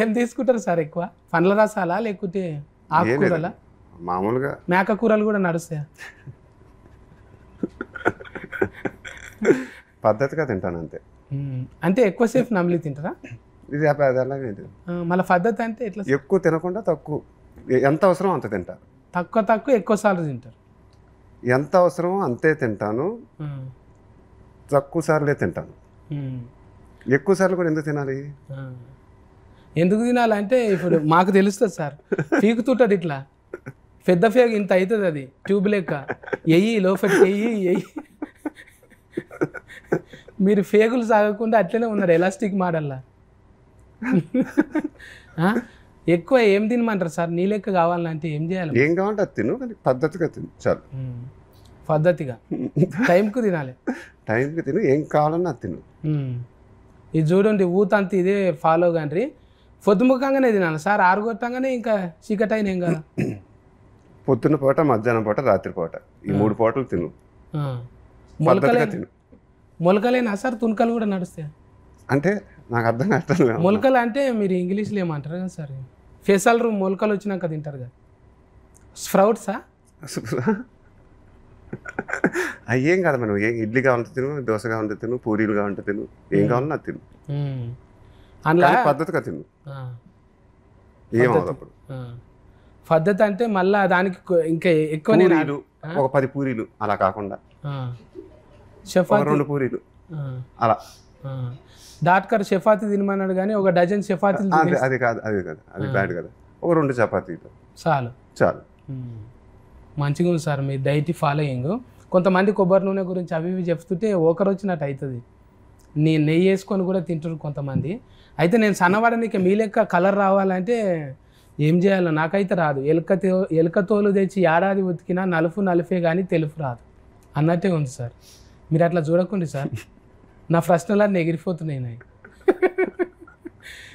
ఏం తీసుకుంటారు సార్ ఎక్కువ? పండ్ల రసాలా లేకుంటే ఆకుకూరలా? మామూలుగా మేక కూరలు కూడా నడుస్తాయా? పద్ధతిగా తింటాను అంతే. అంటే ఎక్కువసేపు నమిలి తింటారా? ఇది అది అలాగే ఇది. మళ్ళీ పద్ధతి అంటే ఎట్లా? ఎక్కువ తినకుండా తక్కువ, ఎంత అవసరం అంత తింటాను. తక్కువ ఎక్కువ సార్లు తింటారు. ఎంత అవసరమో అంతే తింటాను, తక్కువ సార్లే తింటాను. ఎక్కువ సార్లు కూడా ఎందుకు తినాలి? ఎందుకు తినాలంటే ఇప్పుడు మాకు తెలుస్తుంది సార్, పీకుతుంటుంది ఇట్లా పెద్ద ఫేగ్ ఇంత అవుతుంది, అది ట్యూబ్ లెక్క లోపలికి ఎయ్యి. మీరు ఫేగులు సాగకుండా అట్లనే ఉన్నారు ఎలాస్టిక్ మోడల్లా. ఎక్కువ ఏం తినమంటారు సార్? నీ లెక్క కావాలంటే ఏం చేయాలి? ఏం కావాలంటే అది తిను, కానీ పద్ధతిగా తిను చాలు. పద్ధతిగా టైంకు తినాలి. టైంకి తిను, ఏం కావాలన్నా అది తిను. ఇది చూడండి, ఊతంత ఇదే ఫాలో కండ్రి. పొద్దుముఖంగానే తినాలి సార్, ఆరుగొట్టంగానే ఇంకా చీకటి అయిన ఏం కదా. పొద్దున్న పూట, మధ్యాహ్నం పూట, రాత్రి పూట, ఈ 3 పూటలు తిను. మొలకలేనా సార్? తునకలు కూడా నడుస్తాయి అంటే నాకు అర్థం కాదు. మొలకలు అంటే మీరు ఇంగ్లీష్లో ఏమంటారు కదా సార్? ఫెసల్ రూమ్ మొలకలు వచ్చినాక తింటారు కదా, స్ప్రౌట్సా? అయ్యేం కాదు, మనం ఇడ్లీ కావాలంటే తిను, దోశ కావాలంటే తిను, పూరీలు కావాలంటే తిను, ఏం కావాలన్నా తిను, అందులో పద్ధతిగా తిను. ఏమవుతుంది అప్పుడు? పద్ధతి అంటే మళ్ళీ దానికి ఇంకా ఎక్కువ ఒక 10 పూరీలు అలా కాకుండా చపాతీ 2 పూరీలు అలా. డాక్టర్ చపాతీ తినమన్నాడు కానీ ఒక డజన్ చపాతీలు అది కాదు, అది బ్యాడ్ కదా. ఒక 2 చపాతీలు చాలు. మంచిగా ఉంది సార్ మీ డైట్ ఫాలోయింగ్. కొంతమంది కొబ్బరి నూనె గురించి అవి ఇవి చెప్తుంటే ఒకరు వచ్చినట్టు అవుతుంది. నెయ్యి వేసుకొని కూడా తింటారు కొంతమంది. అయితే నేను సన్నవాడనికి మీ లెక్క కలర్ రావాలంటే ఏం చేయాలో నాకైతే రాదు. ఎలుకతోలు తెచ్చి ఏడాది ఉతికినా నలుఫే కానీ తెలుపు రాదు అన్నట్టే ఉంది సార్. మీరు అట్లా చూడకండి సార్, నా ప్రశ్నలన్నీ ఎగిరిపోతున్నాయి.